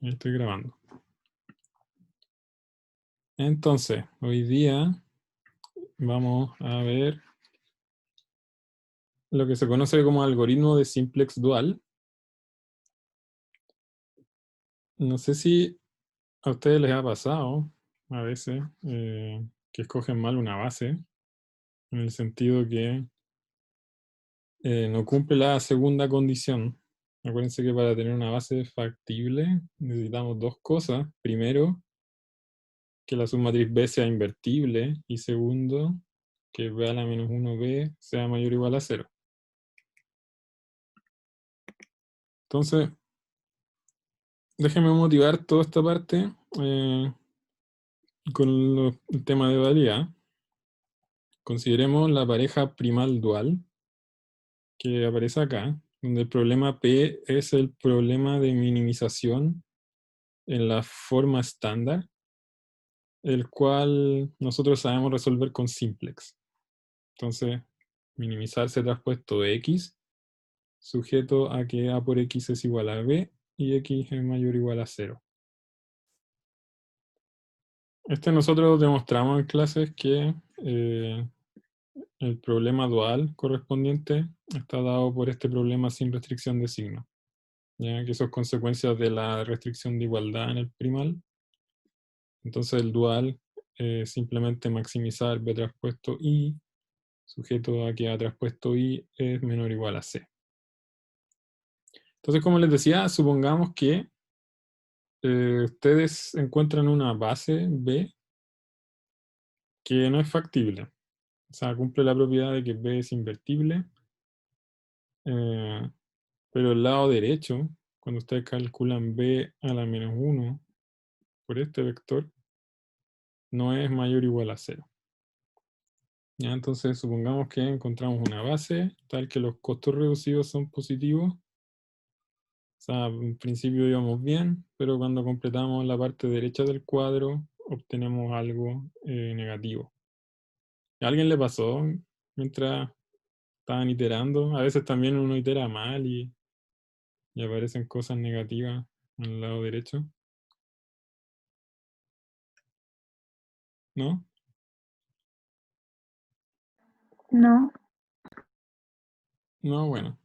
Estoy grabando. Entonces, hoy día vamos a ver lo que se conoce como algoritmo de simplex dual. No sé si a ustedes les ha pasado a veces que escogen mal una base, en el sentido que no cumple la segunda condición. Acuérdense que para tener una base factible necesitamos dos cosas. Primero, que la submatriz B sea invertible, y segundo, que B a la menos 1B sea mayor o igual a 0. Entonces, déjenme motivar toda esta parte con el tema de dualidad. Consideremos la pareja primal dual que aparece acá, donde el problema P es el problema de minimización en la forma estándar, el cual nosotros sabemos resolver con simplex. Entonces, minimizar se traspuesto X, sujeto a que A por X es igual a B y X es mayor o igual a 0. Nosotros demostramos en clases que el problema dual correspondiente está dado por este problema sin restricción de signo, ya que eso es consecuencia de la restricción de igualdad en el primal. Entonces el dual es simplemente maximizar B traspuesto I, sujeto a que A traspuesto I es menor o igual a C. Entonces, como les decía, supongamos que ustedes encuentran una base B que no es factible. O sea, cumple la propiedad de que B es invertible, pero el lado derecho, cuando ustedes calculan B a la menos 1 por este vector, no es mayor o igual a 0. ¿Ya? Entonces, supongamos que encontramos una base tal que los costos reducidos son positivos. O sea, en principio íbamos bien, pero cuando completamos la parte derecha del cuadro, obtenemos algo negativo. ¿A alguien le pasó mientras estaban iterando? A veces también uno itera mal y aparecen cosas negativas en el lado derecho, ¿no? No, No, bueno.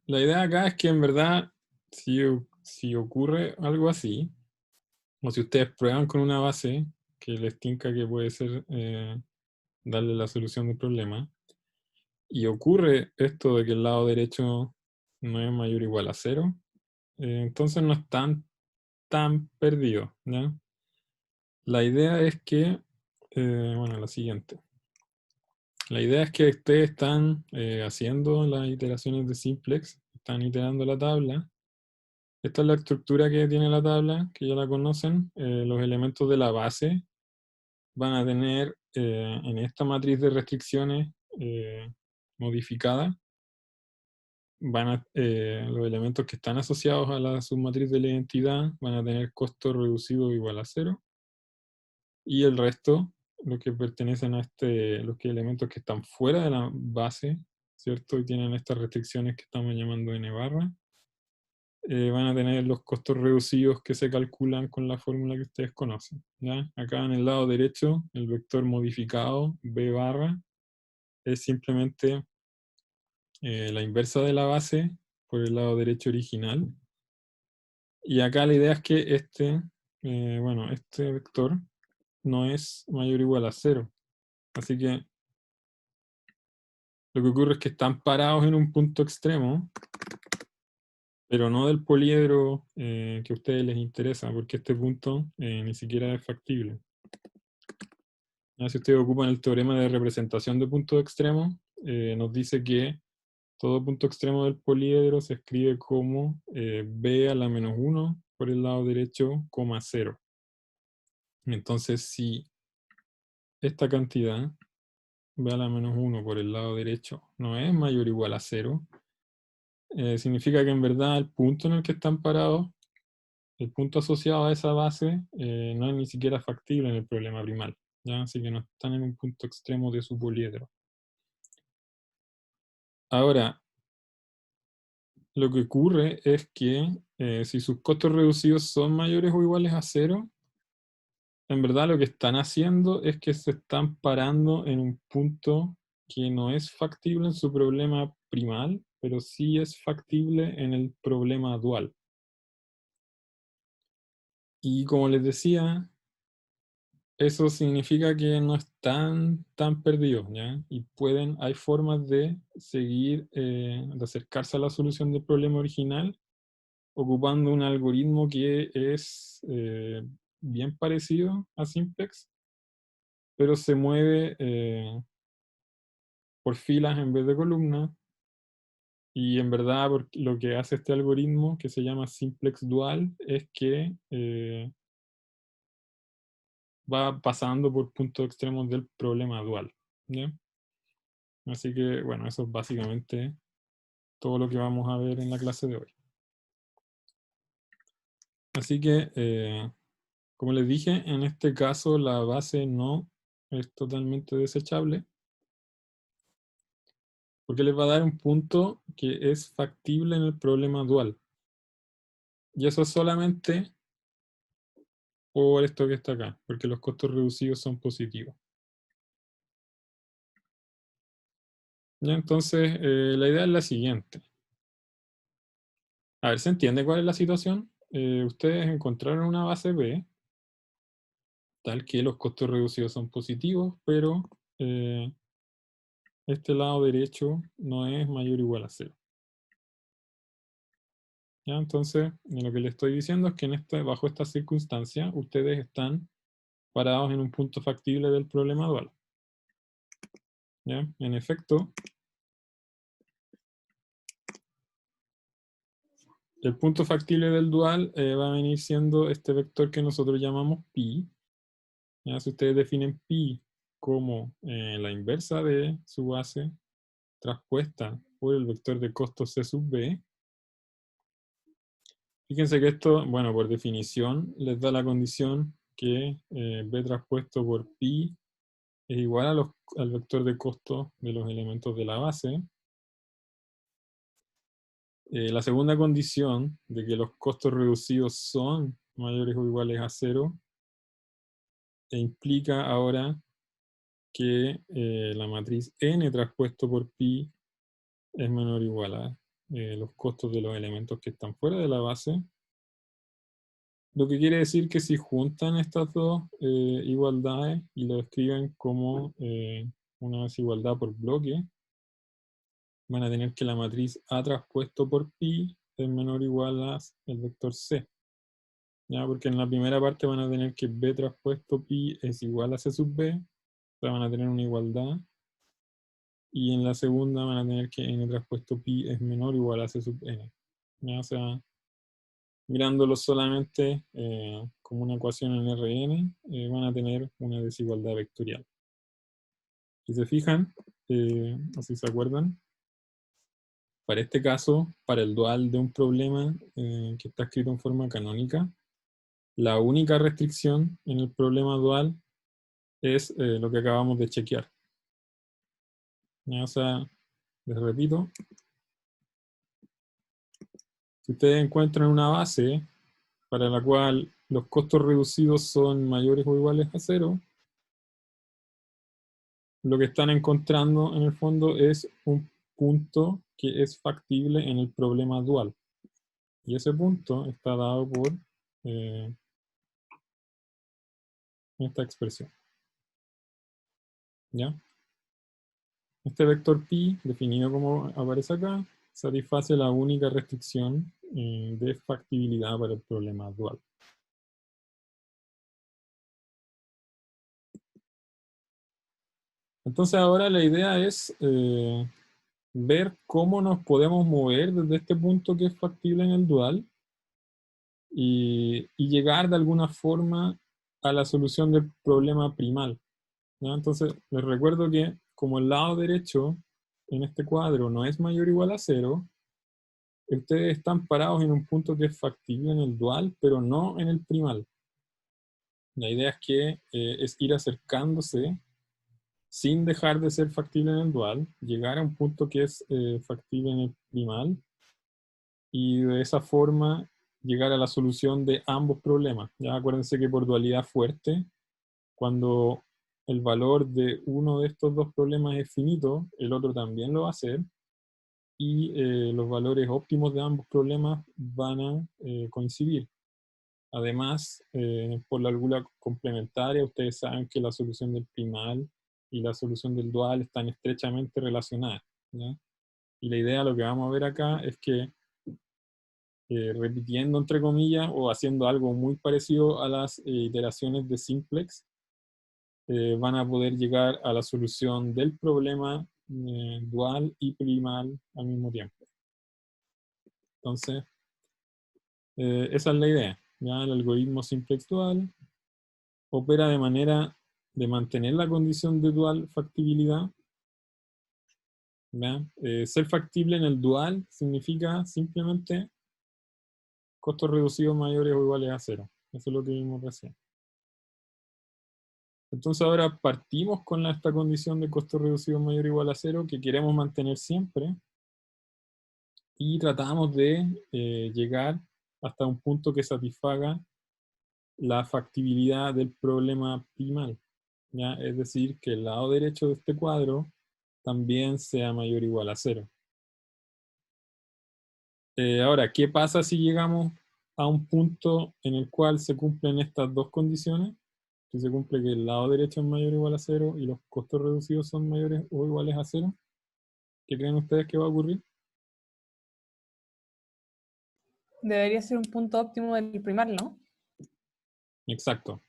La idea acá es que en verdad, si ocurre algo así, o si ustedes prueban con una base que les tinca que puede ser darle la solución del problema, y ocurre esto de que el lado derecho no es mayor o igual a 0, entonces no están tan perdidos, ¿ya? La idea es que, bueno, la siguiente. La idea es que ustedes están haciendo las iteraciones de simplex, están iterando la tabla. Esta es la estructura que tiene la tabla, que ya la conocen. Los elementos de la base van a tener en esta matriz de restricciones modificada, los elementos que están asociados a la submatriz de la identidad van a tener costo reducido igual a 0. Y el resto, los que pertenecen a los elementos que están fuera de la base, ¿cierto? Y tienen estas restricciones que estamos llamando n barra, van a tener los costos reducidos que se calculan con la fórmula que ustedes conocen, ¿ya? Acá en el lado derecho, el vector modificado, b barra, es simplemente la inversa de la base por el lado derecho original. Y acá la idea es que este vector no es mayor o igual a 0. Así que lo que ocurre es que están parados en un punto extremo, pero no del poliedro que a ustedes les interesa, porque este punto ni siquiera es factible. Si ustedes ocupan el teorema de representación de puntos extremos, nos dice que todo punto extremo del poliedro se escribe como b a la menos 1 por el lado derecho, coma 0. Entonces, si esta cantidad, b a la menos 1 por el lado derecho, no es mayor o igual a 0, significa que en verdad el punto en el que están parados, el punto asociado a esa base, no es ni siquiera factible en el problema primal, ¿ya? Así que no están en un punto extremo de su poliedro. Ahora, lo que ocurre es que si sus costos reducidos son mayores o iguales a cero, en verdad lo que están haciendo es que se están parando en un punto que no es factible en su problema primal, pero sí es factible en el problema dual. Y como les decía, eso significa que no están tan perdidos, ¿ya? Y hay formas de seguir, de acercarse a la solución del problema original ocupando un algoritmo que es bien parecido a Simplex, pero se mueve por filas en vez de columnas. Y en verdad lo que hace este algoritmo, que se llama Simplex Dual, es que va pasando por puntos extremos del problema dual, ¿ya? Así que, bueno, eso es básicamente todo lo que vamos a ver en la clase de hoy. Así que, como les dije, en este caso la base no es totalmente desechable, porque les va a dar un punto que es factible en el problema dual. Y eso es solamente por esto que está acá, porque los costos reducidos son positivos. Ya, entonces, la idea es la siguiente. A ver, ¿se entiende cuál es la situación? Ustedes encontraron una base B, tal que los costos reducidos son positivos, pero este lado derecho no es mayor o igual a 0. ¿Ya? Entonces, lo que les estoy diciendo es que bajo esta circunstancia, ustedes están parados en un punto factible del problema dual. ¿Ya? En efecto, el punto factible del dual va a venir siendo este vector que nosotros llamamos pi. ¿Ya? Si ustedes definen pi como la inversa de su base traspuesta por el vector de costos C sub b, fíjense que esto, bueno, por definición, les da la condición que b traspuesto por pi es igual al vector de costo de los elementos de la base. La segunda condición de que los costos reducidos son mayores o iguales a 0 implica ahora que la matriz n traspuesto por pi es menor o igual a los costos de los elementos que están fuera de la base. Lo que quiere decir que si juntan estas dos igualdades y lo escriben como una desigualdad por bloque, van a tener que la matriz A traspuesto por pi es menor o igual a el vector C. ¿Ya? Porque en la primera parte van a tener que B traspuesto pi es igual a C sub B, o sea, van a tener una igualdad. Y en la segunda van a tener que N traspuesto pi es menor o igual a C sub N. ¿Ya? O sea, mirándolo solamente como una ecuación en Rn, van a tener una desigualdad vectorial. Si se fijan, o si se acuerdan, para este caso, para el dual de un problema que está escrito en forma canónica, la única restricción en el problema dual es lo que acabamos de chequear. ¿Ya? O sea, les repito, si ustedes encuentran una base para la cual los costos reducidos son mayores o iguales a 0, lo que están encontrando en el fondo es un punto que es factible en el problema dual. Y ese punto está dado por esta expresión. ¿Ya? Este vector pi, definido como aparece acá, satisface la única restricción de factibilidad para el problema dual. Entonces ahora la idea es ver cómo nos podemos mover desde este punto que es factible en el dual y llegar de alguna forma a la solución del problema primal. ¿Ya? Entonces les recuerdo que como el lado derecho en este cuadro no es mayor o igual a 0, ustedes están parados en un punto que es factible en el dual, pero no en el primal. La idea es que es ir acercándose sin dejar de ser factible en el dual, llegar a un punto que es factible en el primal, y de esa forma llegar a la solución de ambos problemas. Ya acuérdense que por dualidad fuerte, cuando el valor de uno de estos dos problemas es finito, el otro también lo va a hacer, y los valores óptimos de ambos problemas van a coincidir. Además, por la regla complementaria, ustedes saben que la solución del primal y la solución del dual están estrechamente relacionadas, ¿ya? Y la idea, lo que vamos a ver acá, es que repitiendo entre comillas o haciendo algo muy parecido a las iteraciones de simplex, van a poder llegar a la solución del problema dual y primal al mismo tiempo. Entonces, esa es la idea. ¿Ya? El algoritmo simplex dual opera de manera de mantener la condición de dual factibilidad. Ser factible en el dual significa simplemente costos reducidos mayores o iguales a cero. Eso es lo que vimos recién. Entonces ahora partimos con esta condición de costo reducido mayor o igual a cero que queremos mantener siempre y tratamos de llegar hasta un punto que satisfaga la factibilidad del problema primal, ¿ya? Es decir, que el lado derecho de este cuadro también sea mayor o igual a cero. Ahora, ¿qué pasa si llegamos a un punto en el cual se cumplen estas dos condiciones? Si se cumple que el lado derecho es mayor o igual a cero y los costos reducidos son mayores o iguales a cero, ¿qué creen ustedes que va a ocurrir? Debería ser un punto óptimo del primal, ¿no? Exacto.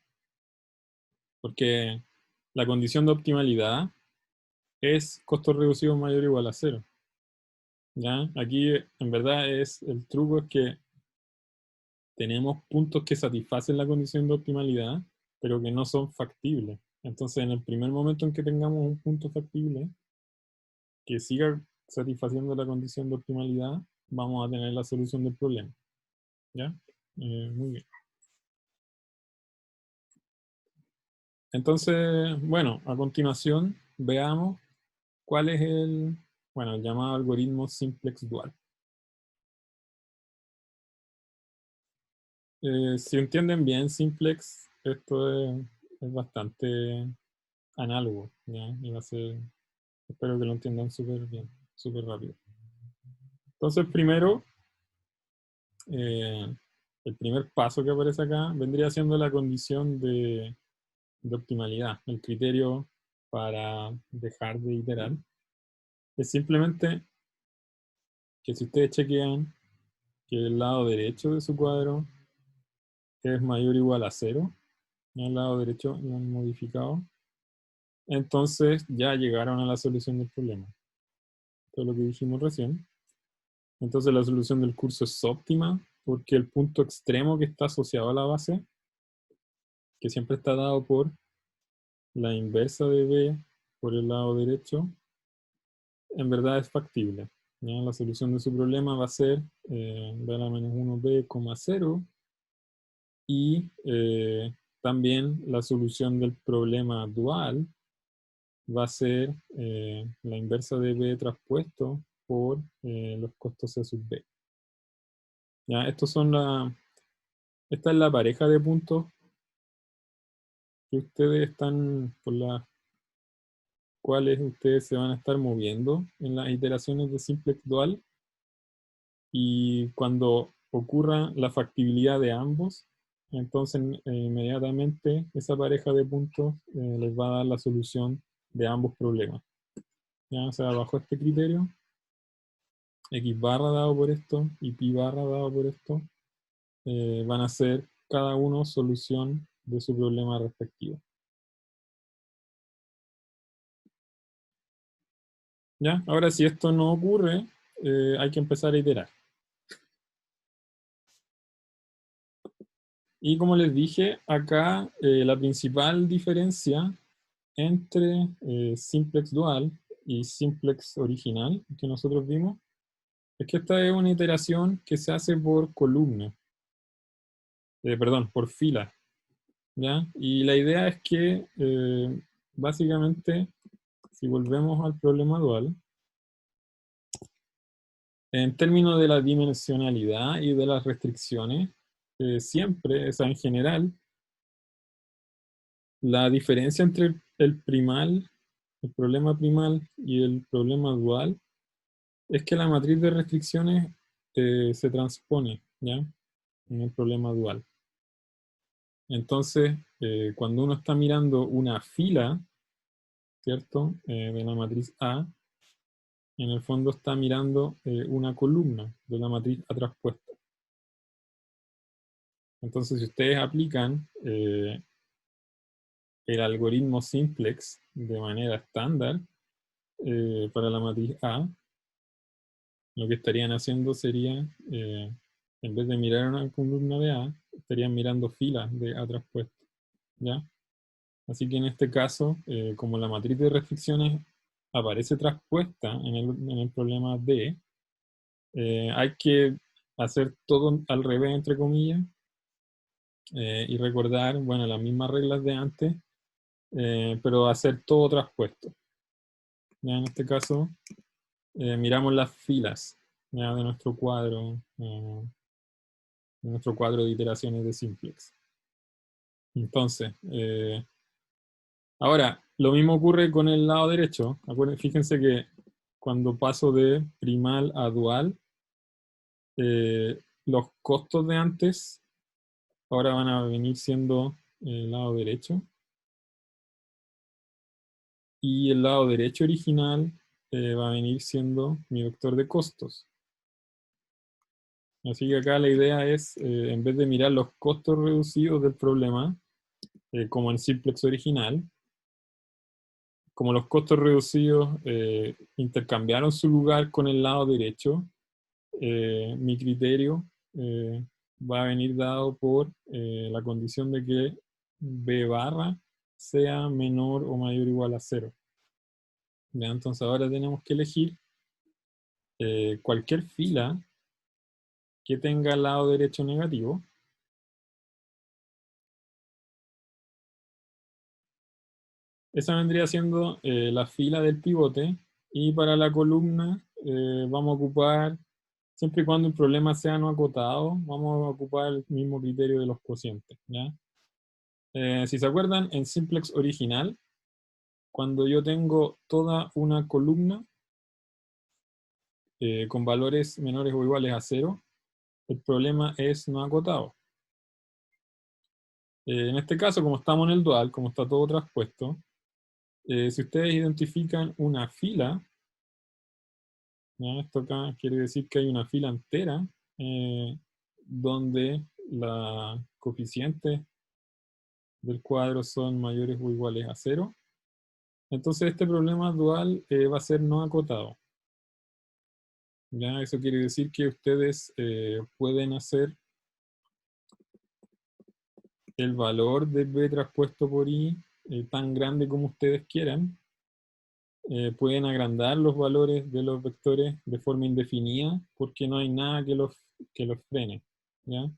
Porque la condición de optimalidad es costos reducidos mayor o igual a cero. ¿Ya? Aquí en verdad el truco es que tenemos puntos que satisfacen la condición de optimalidad, pero que no son factibles. Entonces, en el primer momento en que tengamos un punto factible que siga satisfaciendo la condición de optimalidad, vamos a tener la solución del problema. ¿Ya? Muy bien. Entonces, bueno, a continuación veamos cuál es el llamado algoritmo simplex dual. Si entienden bien simplex, esto es bastante análogo, ¿ya? Y va a ser, espero que lo entiendan súper bien, súper rápido. Entonces, primero, el primer paso que aparece acá vendría siendo la condición de optimalidad, el criterio para dejar de iterar. Es simplemente que si ustedes chequean que el lado derecho de su cuadro es mayor o igual a cero, en el lado derecho lo han modificado, entonces ya llegaron a la solución del problema. Esto es lo que dijimos recién. Entonces la solución del curso es óptima porque el punto extremo que está asociado a la base, que siempre está dado por la inversa de b por el lado derecho, en verdad es factible. ¿Ya? La solución de su problema va a ser b a la menos 1b, 0, y también la solución del problema dual va a ser la inversa de b traspuesto por los costos c sub b. ¿Ya? Esta es la pareja de puntos que ustedes están, por las cuales ustedes se van a estar moviendo en las iteraciones de simplex dual, y cuando ocurra la factibilidad de ambos, entonces inmediatamente esa pareja de puntos les va a dar la solución de ambos problemas. ¿Ya? O sea, bajo este criterio, x barra dado por esto y pi barra dado por esto van a ser cada uno solución de su problema respectivo. ¿Ya? Ahora, si esto no ocurre, hay que empezar a iterar. Y como les dije, acá la principal diferencia entre simplex dual y simplex original que nosotros vimos es que esta es una iteración que se hace por columna. Perdón, por fila. ¿Ya? Y la idea es que básicamente, si volvemos al problema dual, En términos de la dimensionalidad y de las restricciones, siempre, o sea, en general, la diferencia entre el primal, el problema primal y el problema dual, es que la matriz de restricciones se transpone, ¿ya? En el problema dual. Entonces, cuando uno está mirando una fila, ¿cierto? De la matriz A, en el fondo está mirando una columna de la matriz A traspuesta. Entonces, si ustedes aplican el algoritmo simplex de manera estándar para la matriz A, lo que estarían haciendo sería, en vez de mirar una columna de A, estarían mirando filas de A traspuesta, ¿ya? Así que en este caso, como la matriz de restricciones aparece traspuesta en el problema D, hay que hacer todo al revés, entre comillas, y recordar, bueno, las mismas reglas de antes, pero hacer todo traspuesto. Ya en este caso, miramos las filas, ya, de nuestro cuadro de iteraciones de simplex. Entonces, ahora, lo mismo ocurre con el lado derecho. Fíjense que cuando paso de primal a dual, los costos de antes ahora van a venir siendo el lado derecho. Y el lado derecho original va a venir siendo mi vector de costos. Así que acá la idea es, en vez de mirar los costos reducidos del problema, como en simplex original, como los costos reducidos intercambiaron su lugar con el lado derecho, mi criterio va a venir dado por la condición de que B barra sea menor o mayor o igual a 0. ¿Ya? Entonces ahora tenemos que elegir cualquier fila que tenga lado derecho negativo. Esa vendría siendo la fila del pivote, y para la columna vamos a ocupar, siempre y cuando el problema sea no acotado, vamos a ocupar el mismo criterio de los cocientes, ¿ya? Si se acuerdan, en simplex original, cuando yo tengo toda una columna con valores menores o iguales a 0, el problema es no acotado. En este caso, como estamos en el dual, como está todo traspuesto, si ustedes identifican una fila, ¿ya? Esto acá quiere decir que hay una fila entera donde la coeficientes del cuadro son mayores o iguales a 0. Entonces este problema dual va a ser no acotado. ¿Ya? Eso quiere decir que ustedes pueden hacer el valor de B traspuesto por I tan grande como ustedes quieran. Pueden agrandar los valores de los vectores de forma indefinida porque no hay nada que los frene, ¿ya?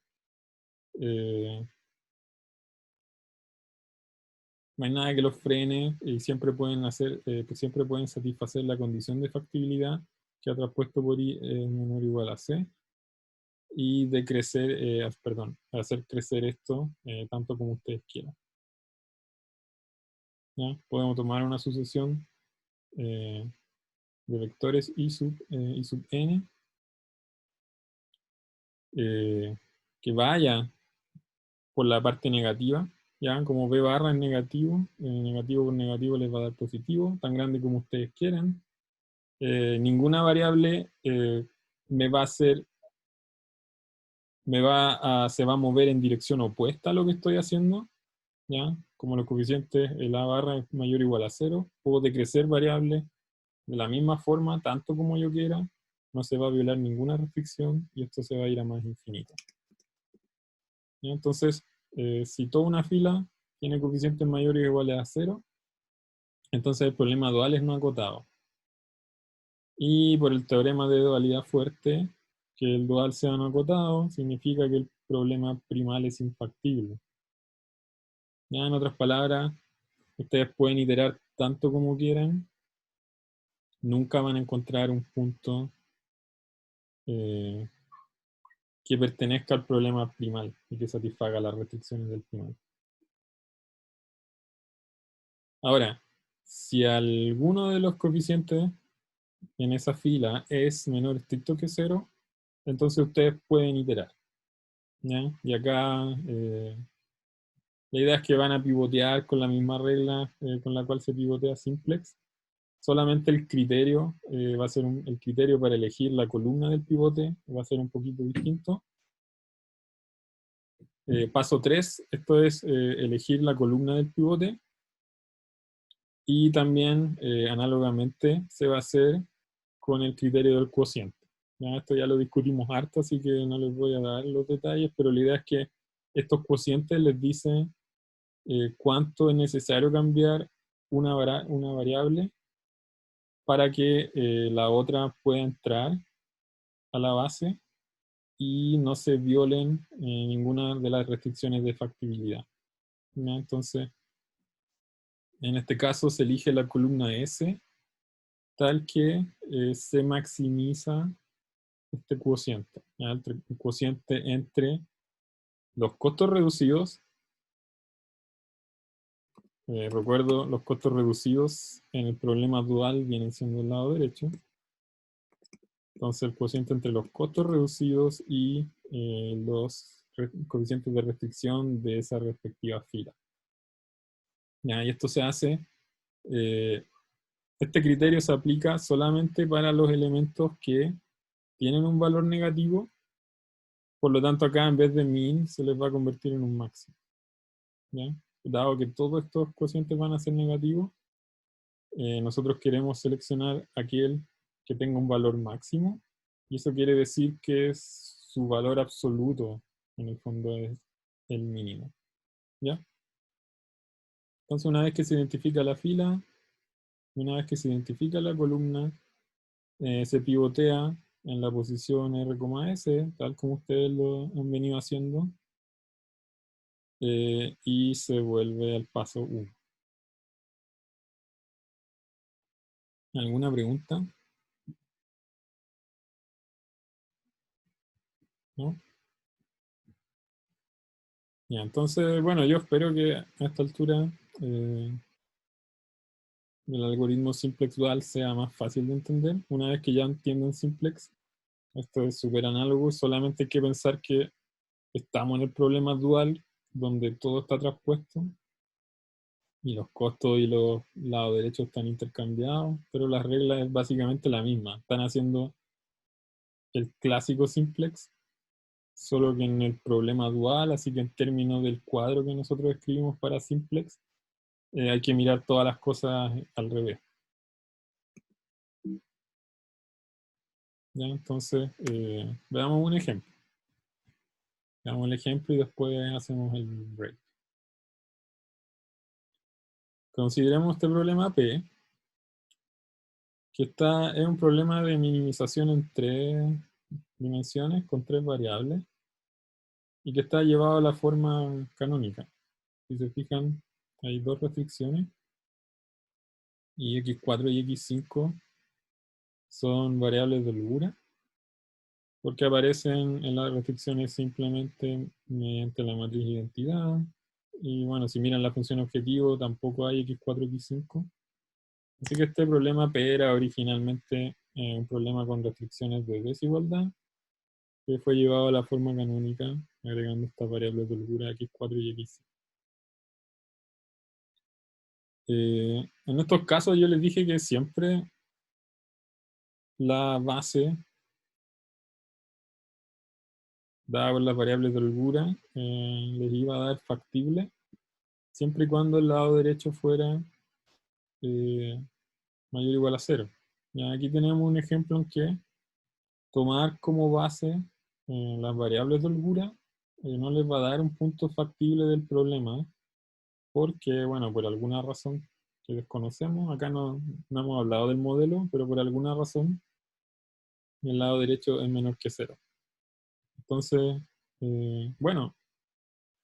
No hay nada que los frene y siempre pueden siempre pueden satisfacer la condición de factibilidad que ha traspuesto por I es menor o igual a C, y de crecer, hacer crecer esto tanto como ustedes quieran. ¿Ya? Podemos tomar una sucesión de vectores I sub n que vaya por la parte negativa, ¿ya? Como B barra es negativo, negativo con negativo les va a dar positivo, tan grande como ustedes quieran. Ninguna variable me va a hacer, se va a mover en dirección opuesta a lo que estoy haciendo, ¿ya? Como los coeficientes, el A barra es mayor o igual a 0, puedo decrecer variables de la misma forma, tanto como yo quiera, no se va a violar ninguna restricción y esto se va a ir a más infinito. ¿Ya? Entonces, si toda una fila tiene coeficientes mayores o iguales a 0, entonces el problema dual es no acotado. Y por el teorema de dualidad fuerte, que el dual sea no acotado significa que el problema primal es infactible. Ya, en otras palabras, ustedes pueden iterar tanto como quieran, nunca van a encontrar un punto que pertenezca al problema primal y que satisfaga las restricciones del primal. Ahora, si alguno de los coeficientes en esa fila es menor estricto que 0, entonces ustedes pueden iterar, ¿ya? Y acá la idea es que van a pivotear con la misma regla con la cual se pivotea simplex. Solamente el criterio va a ser el criterio para elegir la columna del pivote va a ser un poquito distinto. Paso 3, esto es elegir la columna del pivote. Y también, análogamente, se va a hacer con el criterio del cociente. ¿Ya? Esto ya lo discutimos harto, así que no les voy a dar los detalles, pero la idea es que estos cocientes les dicen cuánto es necesario cambiar una variable para que la otra pueda entrar a la base y no se violen ninguna de las restricciones de factibilidad. ¿Ya? Entonces, en este caso se elige la columna S, tal que se maximiza este cociente, ¿ya? El cociente entre los costos reducidos. Recuerdo, los costos reducidos en el problema dual vienen siendo el lado derecho. Entonces el cociente entre los costos reducidos y los coeficientes de restricción de esa respectiva fila. ¿Ya? Y esto se hace, este criterio se aplica solamente para los elementos que tienen un valor negativo. Por lo tanto, acá en vez de min se les va a convertir en un máximo. ¿Ya? Dado que todos estos cocientes van a ser negativos, nosotros queremos seleccionar aquel que tenga un valor máximo, y eso quiere decir que su valor absoluto, en el fondo, es el mínimo. ¿Ya? Entonces, una vez que se identifica la fila, una vez que se identifica la columna, se pivotea en la posición R,S, tal como ustedes lo han venido haciendo, y se vuelve al paso 1. ¿Alguna pregunta? ¿No? Ya, entonces, bueno, yo espero que a esta altura el algoritmo simplex dual sea más fácil de entender. Una vez que ya entienden simplex, esto es súper análogo, solamente hay que pensar que estamos en el problema dual, donde todo está traspuesto, y los costos y los lados derechos están intercambiados, pero la regla es básicamente la misma. Están haciendo el clásico simplex, solo que en el problema dual, así que en términos del cuadro que nosotros escribimos para simplex, hay que mirar todas las cosas al revés. ¿Ya? Entonces, veamos un ejemplo. Veamos el ejemplo y después hacemos el break. Consideremos este problema P, que es un problema de minimización en 3 dimensiones con 3 variables y que está llevado a la forma canónica. Si se fijan, hay 2 restricciones y x4 y x5 son variables de holgura porque aparecen en las restricciones simplemente mediante la matriz identidad. Y bueno, si miran la función objetivo, tampoco hay x4, x5. Así que este problema P era originalmente un problema con restricciones de desigualdad, que fue llevado a la forma canónica, agregando estas variables de holgura x4 y x5. En estos casos yo les dije que siempre la base dada por las variables de holgura les iba a dar factible, siempre y cuando el lado derecho fuera mayor o igual a 0. Ya aquí tenemos un ejemplo en que tomar como base las variables de holgura no les va a dar un punto factible del problema, porque, bueno, por alguna razón que desconocemos, acá no hemos hablado del modelo, pero por alguna razón el lado derecho es menor que 0. Entonces, bueno,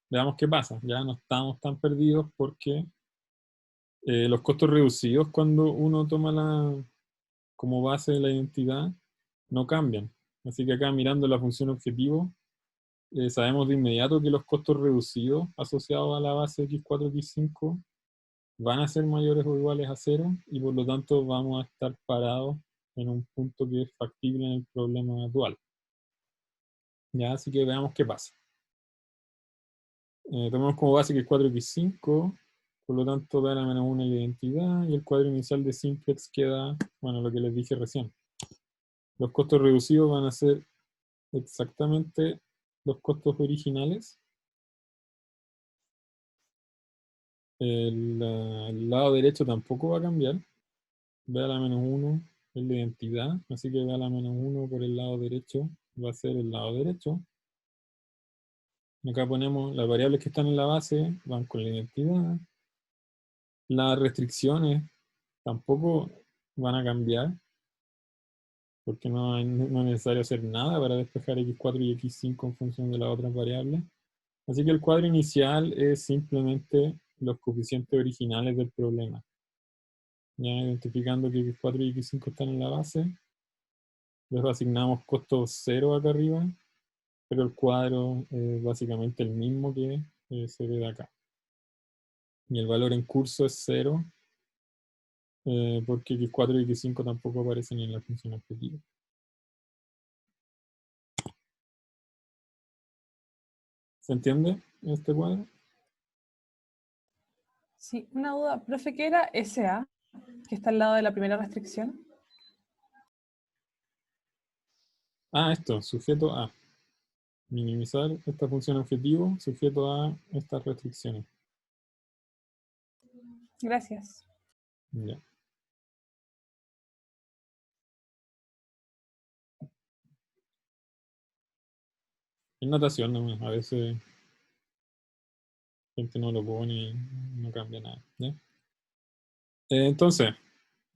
veamos qué pasa. Ya no estamos tan perdidos porque los costos reducidos cuando uno toma como base la identidad no cambian. Así que acá mirando la función objetivo, sabemos de inmediato que los costos reducidos asociados a la base x4, x5 van a ser mayores o iguales a 0 y por lo tanto vamos a estar parados en un punto que es factible en el problema dual. Ya, así que veamos qué pasa. Tomemos como base que es 4x5, por lo tanto da la menos 1 en la identidad, y el cuadro inicial de simplex queda, bueno, lo que les dije recién. Los costos reducidos van a ser exactamente los costos originales. El lado derecho tampoco va a cambiar. B a la menos 1 es la identidad, así que B a la menos 1 por el lado derecho va a ser el lado derecho. Acá ponemos las variables que están en la base, van con la identidad. Las restricciones tampoco van a cambiar, porque no es necesario hacer nada para despejar x4 y x5 en función de las otras variables. Así que el cuadro inicial es simplemente los coeficientes originales del problema. Ya identificando que x4 y x5 están en la base, les asignamos costo 0 acá arriba, pero el cuadro es básicamente el mismo que se ve de acá. Y el valor en curso es 0, porque x4 y x5 tampoco aparecen en la función objetiva. ¿Se entiende este cuadro? Sí, una duda, profe, ¿qué era SA, que está al lado de la primera restricción? Ah, esto, sujeto a. Minimizar esta función objetivo, sujeto a estas restricciones. Gracias. Ya. Es notación nomás, a veces gente no lo pone y no cambia nada. ¿Ya? Entonces,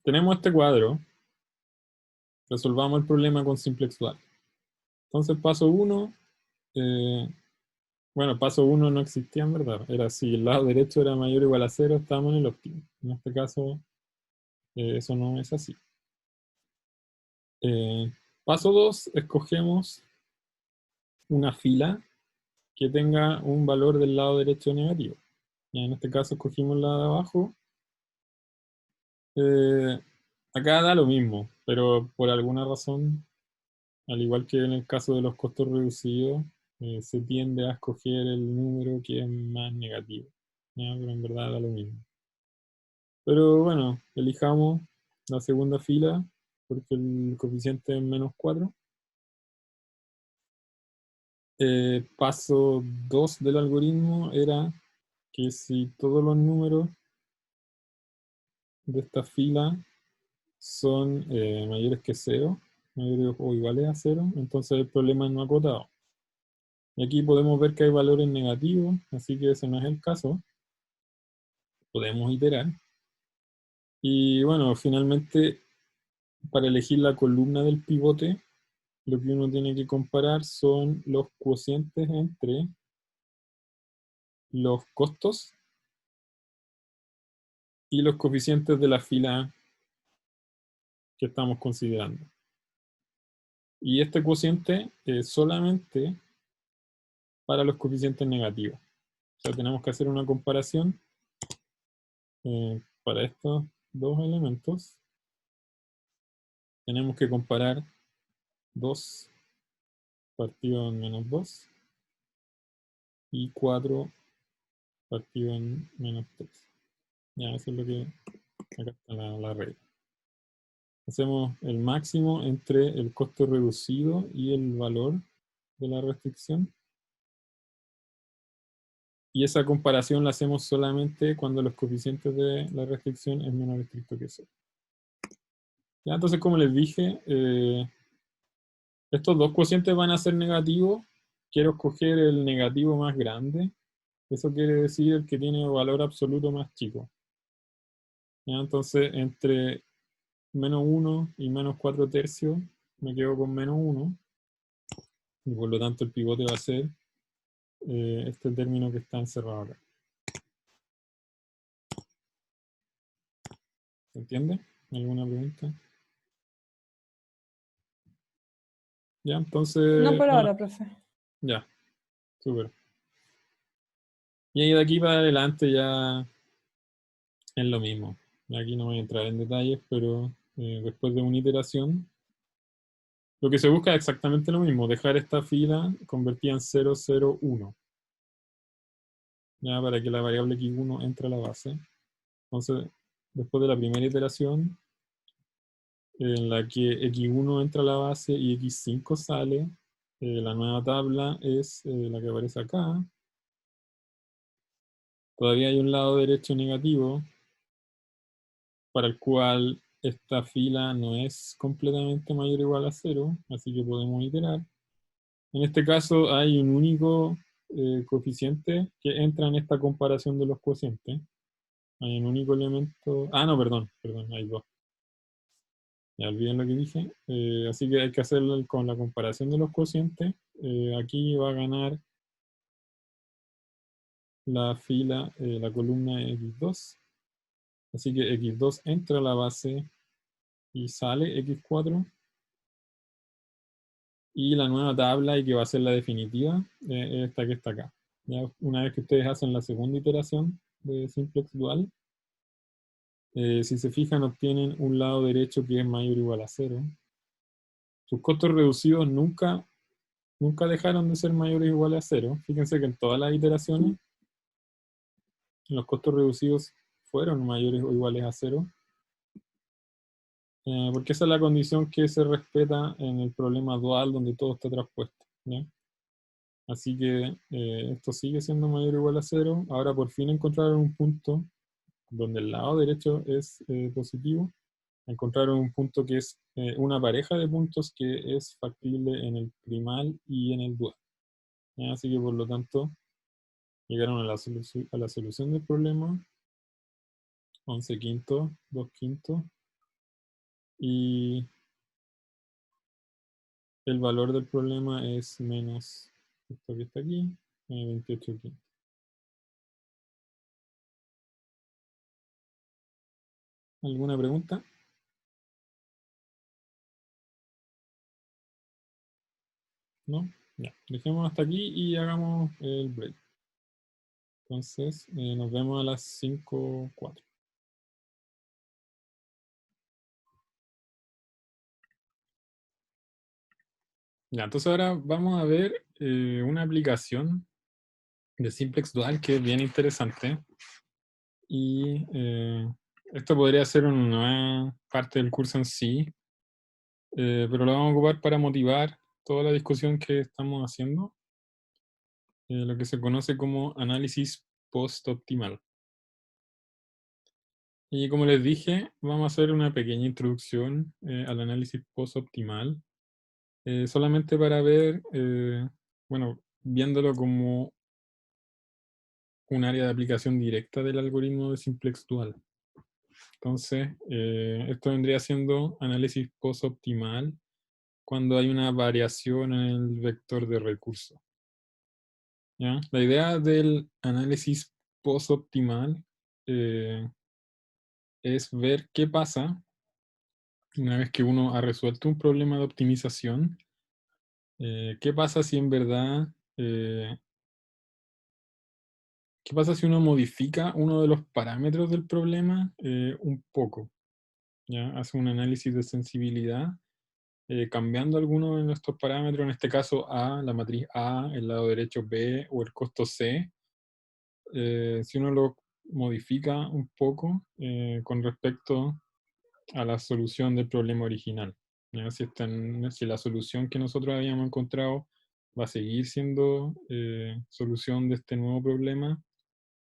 tenemos este cuadro. Resolvamos el problema con simplex dual. Entonces, paso 1, bueno, paso 1 no existía en verdad. Era si el lado derecho era mayor o igual a 0, estábamos en el óptimo. En este caso, eso no es así. Paso 2, escogemos una fila que tenga un valor del lado derecho negativo. Y en este caso escogimos la de abajo. Acá da lo mismo, pero por alguna razón, al igual que en el caso de los costos reducidos, se tiende a escoger el número que es más negativo. ¿Ya? Pero en verdad da lo mismo. Pero bueno, elijamos la segunda fila porque el coeficiente es menos 4. Paso 2 del algoritmo era que si todos los números de esta fila son mayores que 0, mayores o iguales a 0, entonces el problema es no acotado. Y aquí podemos ver que hay valores negativos, así que ese no es el caso. Podemos iterar. Y bueno, finalmente, para elegir la columna del pivote, lo que uno tiene que comparar son los cocientes entre los costos y los coeficientes de la fila que estamos considerando. Y este cociente es solamente para los coeficientes negativos. O sea, tenemos que hacer una comparación para estos dos elementos. Tenemos que comparar 2 partido en menos 2 y 4 partido en menos 3. Ya, eso es lo que acá está la regla. Hacemos el máximo entre el costo reducido y el valor de la restricción. Y esa comparación la hacemos solamente cuando los coeficientes de la restricción es menos estricto que 0. Ya, entonces, como les dije, estos dos cocientes van a ser negativos. Quiero escoger el negativo más grande. Eso quiere decir el que tiene valor absoluto más chico. ¿Ya? Entonces, entre menos 1 y menos 4 tercios, me quedo con menos 1. Y por lo tanto, el pivote va a ser este término que está encerrado acá. ¿Se entiende? ¿Alguna pregunta? Ya, entonces... No por bueno, ahora, profe. ya, súper. Y ahí de aquí para adelante ya es lo mismo. Aquí no voy a entrar en detalles, pero después de una iteración, lo que se busca es exactamente lo mismo, dejar esta fila convertida en 0, 0, 1. Ya para que la variable x1 entre a la base. Entonces, después de la primera iteración, en la que x1 entra a la base y x5 sale, la nueva tabla es la que aparece acá. Todavía hay un lado derecho negativo, para el cual esta fila no es completamente mayor o igual a 0, así que podemos iterar. En este caso hay un único coeficiente que entra en esta comparación de los cocientes. Hay un único elemento... Ah, no, perdón, hay dos. Ya olviden lo que dije. Así que hay que hacerlo con la comparación de los cocientes. Aquí va a ganar la fila, la columna x2. Así que x2 entra a la base y sale x4. Y la nueva tabla, y que va a ser la definitiva, es esta que está acá. ¿Ya? Una vez que ustedes hacen la segunda iteración de simplex dual, si se fijan, obtienen un lado derecho que es mayor o igual a 0. Sus costos reducidos nunca dejaron de ser mayores o iguales a 0. Fíjense que en todas las iteraciones los costos reducidos fueron mayores o iguales a 0. Porque esa es la condición que se respeta en el problema dual donde todo está traspuesto. ¿Ya? Así que esto sigue siendo mayor o igual a 0. Ahora por fin encontraron un punto donde el lado derecho es positivo. Encontraron un punto que es una pareja de puntos que es factible en el primal y en el dual. ¿Ya? Así que por lo tanto llegaron a la solución del problema. 11 quintos, 2 quintos. Y el valor del problema es menos esto que está aquí, 28 quintos. ¿Alguna pregunta? ¿No? Ya, dejemos hasta aquí y hagamos el break. Entonces, nos vemos a las 5:04. Ya, entonces ahora vamos a ver una aplicación de Simplex Dual que es bien interesante. Y esto podría ser una nueva parte del curso en sí, pero lo vamos a ocupar para motivar toda la discusión que estamos haciendo, lo que se conoce como análisis post-optimal. Y como les dije, vamos a hacer una pequeña introducción al análisis post-optimal, solamente para ver, bueno, viéndolo como un área de aplicación directa del algoritmo de simplex dual. Entonces, esto vendría siendo análisis post-optimal cuando hay una variación en el vector de recurso. ¿Ya? La idea del análisis post-optimal es ver qué pasa una vez que uno ha resuelto un problema de optimización. ¿Qué pasa si en verdad, qué pasa si uno modifica uno de los parámetros del problema un poco? ¿Ya? Hace un análisis de sensibilidad cambiando alguno de nuestros parámetros, en este caso A, la matriz A, el lado derecho B o el costo C. Si uno lo modifica un poco con respecto a la solución del problema original. ¿Ya? Si la solución que nosotros habíamos encontrado va a seguir siendo solución de este nuevo problema,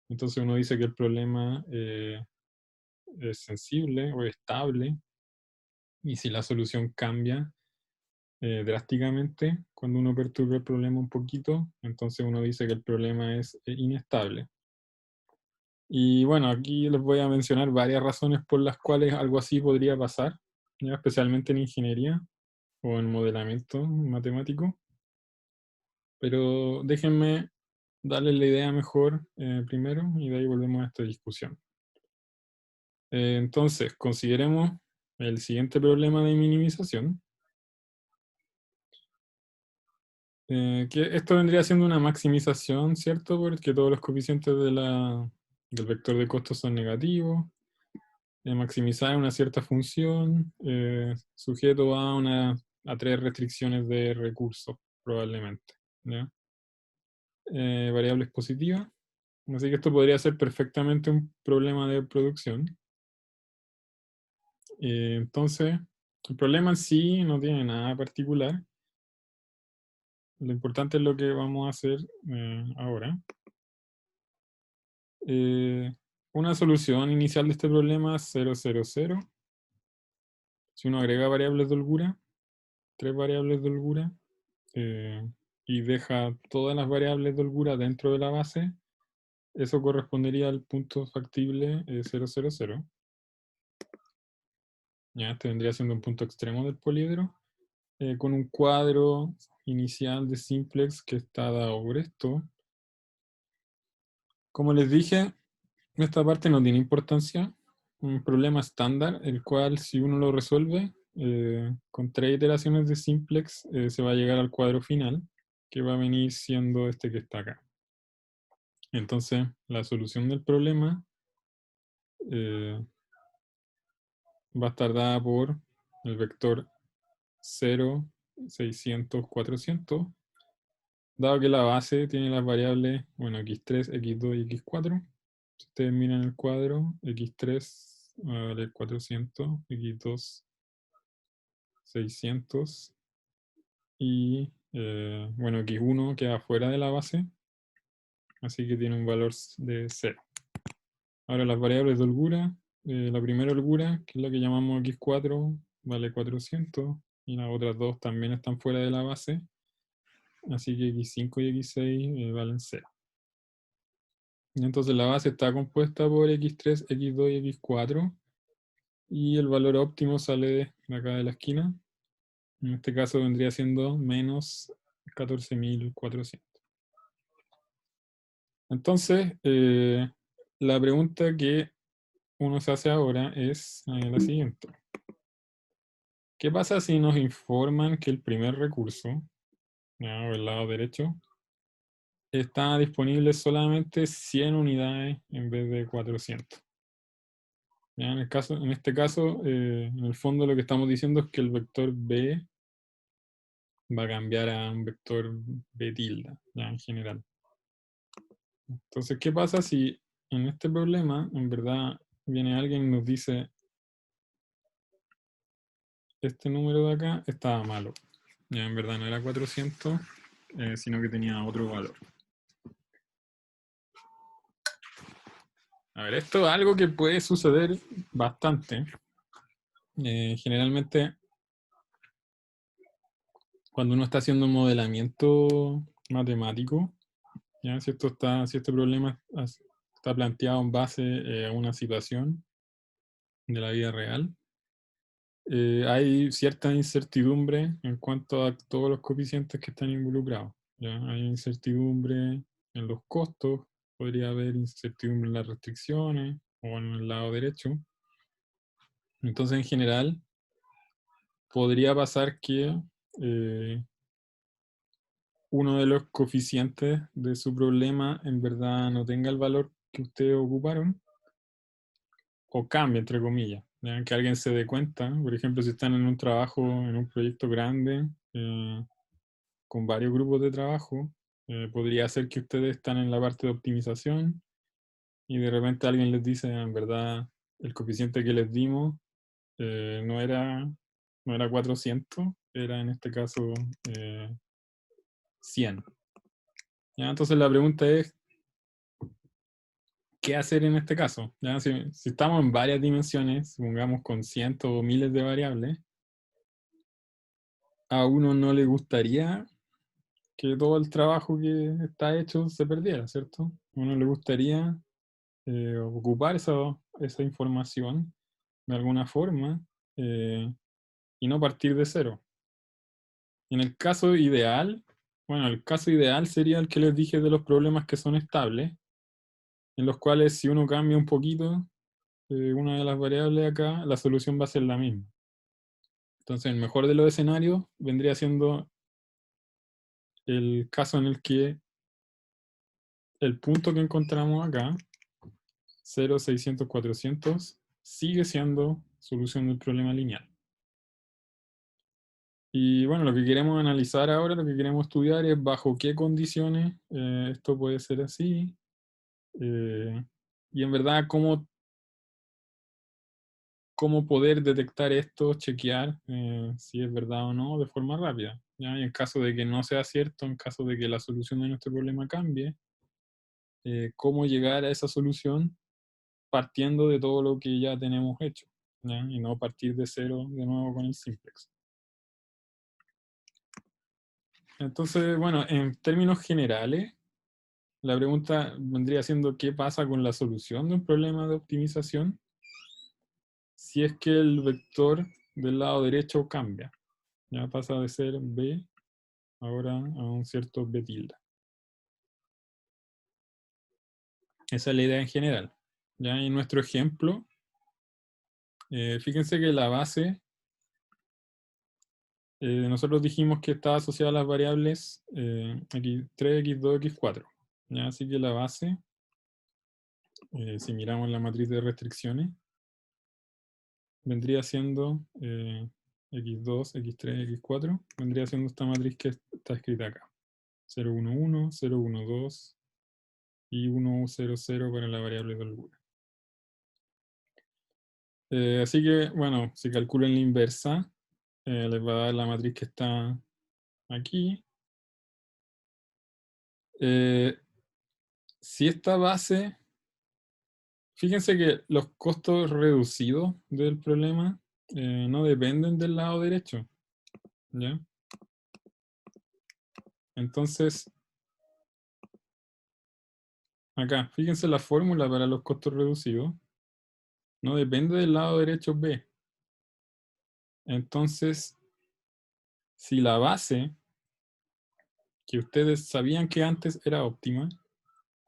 entonces uno dice que el problema es sensible o estable, y si la solución cambia drásticamente cuando uno perturba el problema un poquito, entonces uno dice que el problema es inestable. Y bueno, aquí les voy a mencionar varias razones por las cuales algo así podría pasar, ¿ya? Especialmente en ingeniería o en modelamiento matemático. Pero déjenme darles la idea mejor primero y de ahí volvemos a esta discusión. Entonces, consideremos el siguiente problema de minimización. Que esto vendría siendo una maximización, ¿cierto? Porque todos los coeficientes del vector de costos son negativos. Maximizar una cierta función sujeto a 3 restricciones de recursos, probablemente. ¿Ya? Variables positivas. Así que esto podría ser perfectamente un problema de producción. Entonces, el problema en sí no tiene nada particular. Lo importante es lo que vamos a hacer ahora. Una solución inicial de este problema es 0, 0, 0. Si uno agrega variables de holgura, 3 variables de holgura, y deja todas las variables de holgura dentro de la base, eso correspondería al punto factible 0, 0, 0. Ya, este vendría siendo un punto extremo del poliedro, con un cuadro inicial de simplex que está dado por esto. Como les dije, esta parte no tiene importancia. Un problema estándar, el cual si uno lo resuelve, con 3 iteraciones de simplex, se va a llegar al cuadro final, que va a venir siendo este que está acá. Entonces, la solución del problema va a estar dada por el vector 0, 600, 400, dado que la base tiene las variables, bueno, x3, x2 y x4. Si ustedes miran el cuadro, x3 va a valer 400, x2 600 y bueno, x1 queda fuera de la base, así que tiene un valor de 0. Ahora las variables de holgura, la primera holgura, que es la que llamamos x4, vale 400, y las otras dos también están fuera de la base, así que x5 y x6 valen 0. Y entonces la base está compuesta por x3, x2 y x4, y el valor óptimo sale de acá de la esquina. En este caso vendría siendo menos 14.400. Entonces, la pregunta que uno se hace ahora es la siguiente. ¿Qué pasa si nos informan que el primer recurso, ya, o el lado derecho, está disponible solamente 100 unidades en vez de 400? Ya, en este caso, en el fondo lo que estamos diciendo es que el vector B va a cambiar a un vector B tilde, ya, en general. Entonces, ¿qué pasa si en este problema, en verdad, viene alguien y nos dice este número de acá estaba malo? Ya en verdad no era 400, sino que tenía otro valor. A ver, esto es algo que puede suceder bastante. Generalmente, cuando uno está haciendo un modelamiento matemático, ¿ya? Si este problema está planteado en base a una situación de la vida real, hay cierta incertidumbre en cuanto a todos los coeficientes que están involucrados. ¿Ya? Hay incertidumbre en los costos, podría haber incertidumbre en las restricciones o en el lado derecho. Entonces, en general, podría pasar que uno de los coeficientes de su problema en verdad no tenga el valor que ustedes ocuparon, o cambie, entre comillas. ¿Ya? Que alguien se dé cuenta, por ejemplo, si están en un trabajo, en un proyecto grande, con varios grupos de trabajo, podría ser que ustedes están en la parte de optimización y de repente alguien les dice, en verdad, el coeficiente que les dimos no era 400, era en este caso 100. ¿Ya? Entonces la pregunta es, ¿qué hacer en este caso? ¿Ya? Si estamos en varias dimensiones, supongamos con cientos o miles de variables, a uno no le gustaría que todo el trabajo que está hecho se perdiera, ¿cierto? A uno le gustaría ocupar esa información de alguna forma y no partir de cero. En el caso ideal, bueno, el caso ideal sería el que les dije de los problemas que son estables, en los cuales si uno cambia un poquito una de las variables acá, la solución va a ser la misma. Entonces, el mejor de los escenarios vendría siendo el caso en el que el punto que encontramos acá, 0, 600, 400, sigue siendo solución del problema lineal. Y bueno, lo que queremos analizar ahora, lo que queremos estudiar es bajo qué condiciones esto puede ser así. Y en verdad, cómo poder detectar esto, chequear si es verdad o no de forma rápida. ¿Ya? Y en caso de que no sea cierto, en caso de que la solución de nuestro problema cambie, cómo llegar a esa solución partiendo de todo lo que ya tenemos hecho, ¿ya? Y no partir de cero de nuevo con el simplex. Entonces, bueno, en términos generales, la pregunta vendría siendo ¿qué pasa con la solución de un problema de optimización si es que el vector del lado derecho cambia? Ya pasa de ser b ahora a un cierto b tilde. Esa es la idea en general. Ya en nuestro ejemplo, fíjense que la base, nosotros dijimos que estaba asociada a las variables x3, x2, x4. ¿Ya? Así que la base, si miramos la matriz de restricciones, vendría siendo x2, x3, x4, vendría siendo esta matriz que está escrita acá. 0, 1, 1, 0, 1, 2 y 1, 0, 0 para la variable de holgura. Así que, bueno, si calculan la inversa, les va a dar la matriz que está aquí. Si esta base, fíjense que los costos reducidos del problema no dependen del lado derecho, ¿ya? Entonces, acá, fíjense la fórmula para los costos reducidos, no depende del lado derecho B. Entonces, si la base, que ustedes sabían que antes era óptima,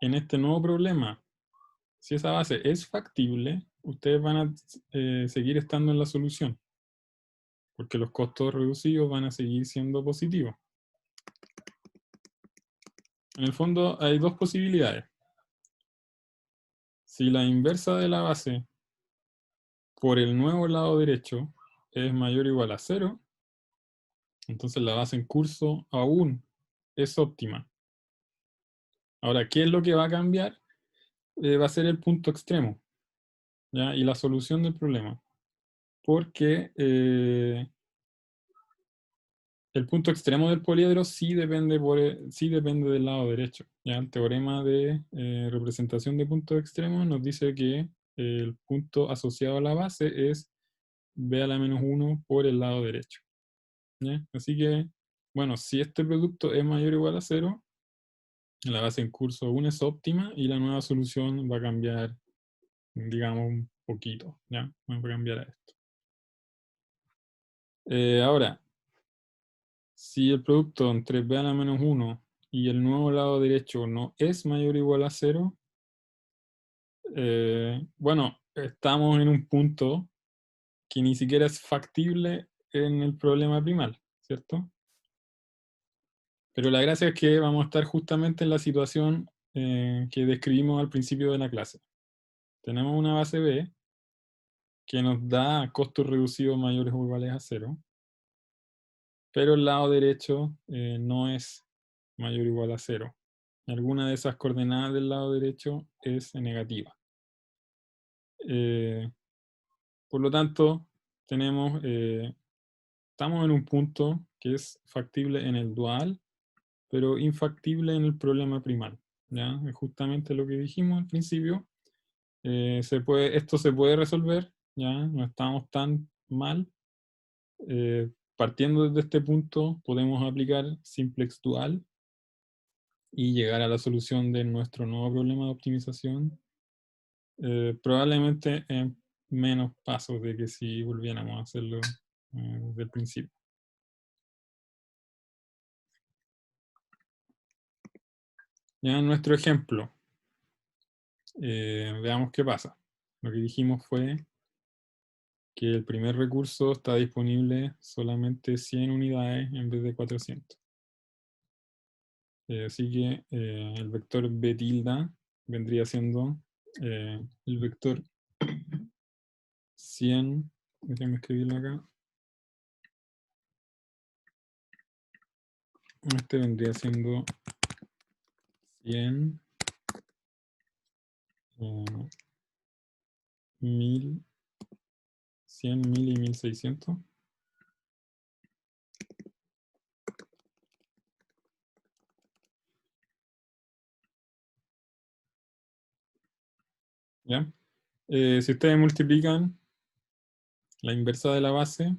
en este nuevo problema, si esa base es factible, ustedes van a seguir estando en la solución, porque los costos reducidos van a seguir siendo positivos. En el fondo hay dos posibilidades. Si la inversa de la base por el nuevo lado derecho es mayor o igual a 0, entonces la base en curso aún es óptima. Ahora, ¿qué es lo que va a cambiar? Va a ser el punto extremo, ¿ya? Y la solución del problema. Porque el punto extremo del poliedro sí depende del lado derecho. ¿Ya? El teorema de representación de puntos extremos nos dice que el punto asociado a la base es b a la menos 1 por el lado derecho. ¿Ya? Así que, bueno, si este producto es mayor o igual a 0, la base en curso 1 es óptima y la nueva solución va a cambiar, digamos, un poquito. ¿Ya? Va a cambiar a esto. Ahora, si el producto entre b a la menos 1 y el nuevo lado derecho no es mayor o igual a 0, bueno, estamos en un punto que ni siquiera es factible en el problema primal, ¿cierto? Pero la gracia es que vamos a estar justamente en la situación que describimos al principio de la clase. Tenemos una base B que nos da costos reducidos mayores o iguales a 0, pero el lado derecho no es mayor o igual a 0. Alguna de esas coordenadas del lado derecho es negativa. Por lo tanto, estamos en un punto que es factible en el dual, pero infactible en el problema primal. ¿Ya? Es justamente lo que dijimos al principio. Esto se puede resolver, ¿ya? No estamos tan mal. Partiendo desde este punto, podemos aplicar simplex dual y llegar a la solución de nuestro nuevo problema de optimización, probablemente en menos pasos de que si volviéramos a hacerlo desde el principio. Ya en nuestro ejemplo, veamos qué pasa. Lo que dijimos fue que el primer recurso está disponible solamente 100 unidades en vez de 400. Así que el vector b tilde vendría siendo el vector 100, déjenme escribirlo acá. Este vendría siendo 100, 1000, 100, 1000 y 1600. ¿Ya? Si ustedes multiplican la inversa de la base,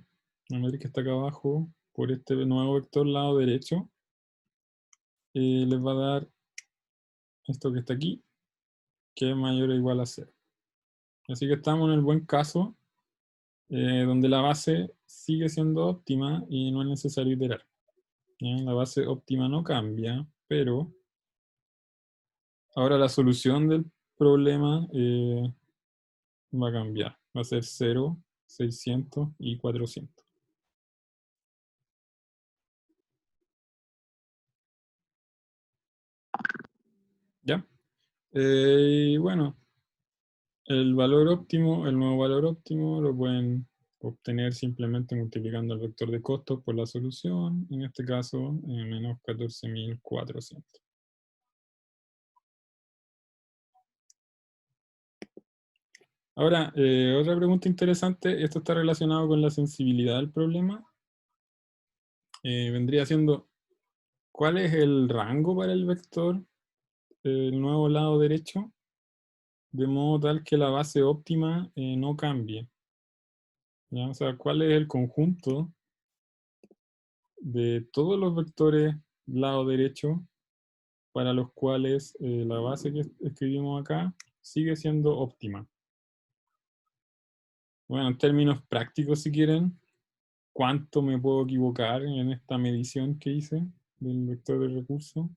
la matriz que está acá abajo, por este nuevo vector lado derecho, les va a dar esto que está aquí, que es mayor o igual a 0. Así que estamos en el buen caso, donde la base sigue siendo óptima y no es necesario iterar. ¿Ya? La base óptima no cambia, pero ahora la solución del problema va a cambiar. Va a ser 0, 600 y 400. ¿Ya? Y bueno, el valor óptimo, el nuevo valor óptimo lo pueden obtener simplemente multiplicando el vector de costos por la solución, en este caso menos 14.400. Ahora, otra pregunta interesante, esto está relacionado con la sensibilidad del problema. Vendría siendo, ¿cuál es el rango para el vector, el nuevo lado derecho? De modo tal que la base óptima no cambie. ¿Ya? O sea, ¿cuál es el conjunto de todos los vectores lado derecho para los cuales la base que escribimos acá sigue siendo óptima? Bueno, en términos prácticos, si quieren, ¿cuánto me puedo equivocar en esta medición que hice del vector de recurso?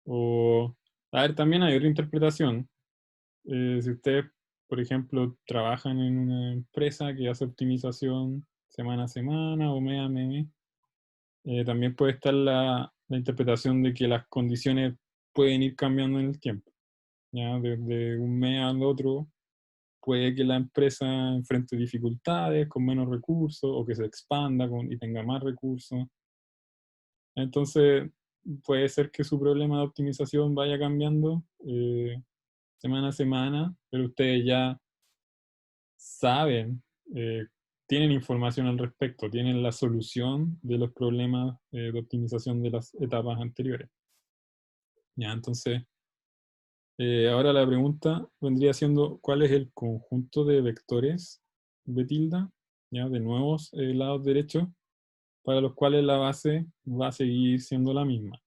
O, a ver, también hay otra interpretación. Si ustedes, por ejemplo, trabajan en una empresa que hace optimización semana a semana o mes a mes, también puede estar la interpretación de que las condiciones pueden ir cambiando en el tiempo. ¿Ya? Desde un mes al otro puede que la empresa enfrente dificultades con menos recursos o que se expanda y tenga más recursos. Entonces, puede ser que su problema de optimización vaya cambiando semana a semana, pero ustedes ya saben, tienen información al respecto, tienen la solución de los problemas de optimización de las etapas anteriores. Ya, entonces, ahora la pregunta vendría siendo, ¿cuál es el conjunto de vectores B tilde, ya, de nuevos lados derechos, para los cuales la base va a seguir siendo la misma?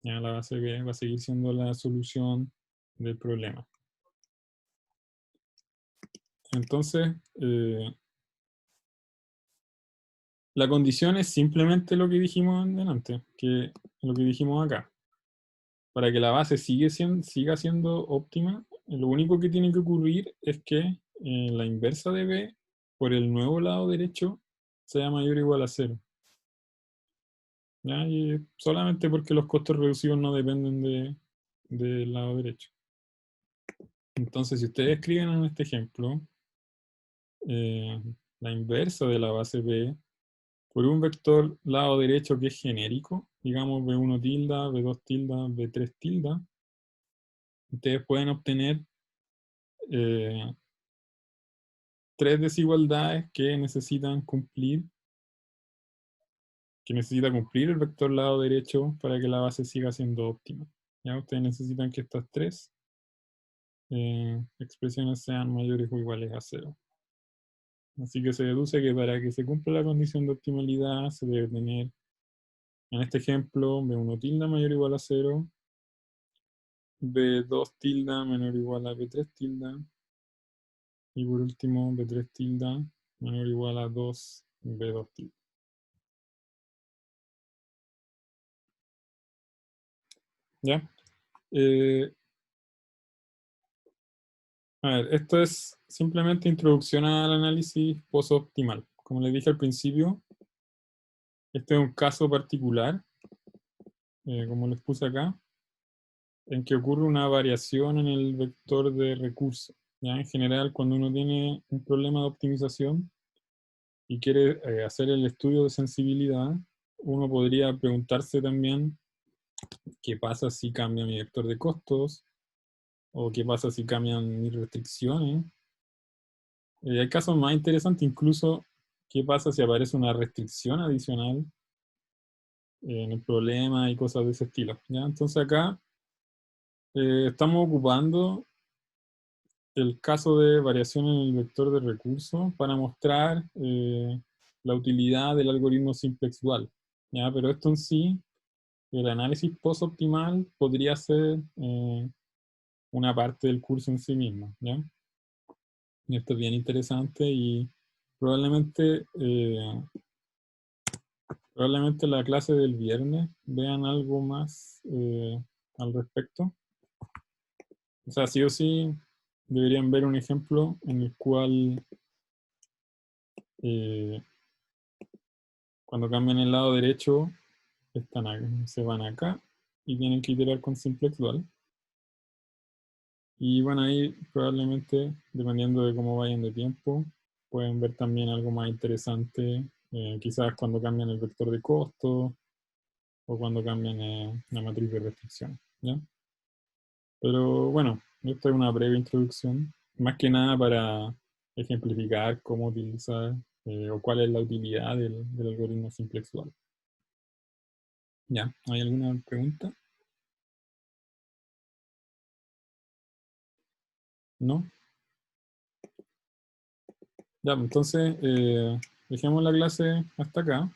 Ya, la base B va a seguir siendo la solución del problema. Entonces, la condición es simplemente lo que dijimos delante, que lo que dijimos acá. Para que la base siga siendo óptima, lo único que tiene que ocurrir es que la inversa de B por el nuevo lado derecho sea mayor o igual a 0. ¿Ya? Y solamente porque los costos reducidos no dependen del lado derecho. Entonces, si ustedes escriben en este ejemplo la inversa de la base B por un vector lado derecho que es genérico, digamos B1 tilde, B2 tilde, B3 tilde, ustedes pueden obtener 3 desigualdades que necesita cumplir el vector lado derecho para que la base siga siendo óptima. ¿Ya? Ustedes necesitan que estas 3 expresiones sean mayores o iguales a 0. Así que se deduce que para que se cumpla la condición de optimalidad se debe tener, en este ejemplo, B1 tilde mayor o igual a 0, B2 tilde menor o igual a B3 tilde, y por último B3 tilde menor o igual a 2 B2 tilde. ¿Ya? A ver, esto es simplemente introducción al análisis post-optimal. Como les dije al principio, este es un caso particular como les puse acá, en que ocurre una variación en el vector de recurso. ¿Ya? En general, cuando uno tiene un problema de optimización y quiere hacer el estudio de sensibilidad, uno podría preguntarse también qué pasa si cambia mi vector de costos, o qué pasa si cambian mis restricciones. Hay casos más interesantes, incluso qué pasa si aparece una restricción adicional en el problema y cosas de ese estilo. ¿Ya? Entonces acá estamos ocupando el caso de variación en el vector de recursos para mostrar la utilidad del algoritmo simplex dual. ¿Ya? Pero esto en sí, el análisis post-optimal podría ser una parte del curso en sí mismo. ¿Ya? Y esto es bien interesante y probablemente, probablemente la clase del viernes vean algo más al respecto. O sea, sí o sí deberían ver un ejemplo en el cual cuando cambian el lado derecho están acá, se van acá y tienen que iterar con simplex dual. Y bueno, ahí probablemente, dependiendo de cómo vayan de tiempo, pueden ver también algo más interesante, quizás cuando cambian el vector de costo o cuando cambian la matriz de restricción. ¿Ya? Pero bueno, esta es una breve introducción, más que nada para ejemplificar cómo utilizar o cuál es la utilidad del algoritmo simplex dual. ¿Ya? ¿Hay alguna pregunta? ¿No? Ya, entonces dejemos la clase hasta acá.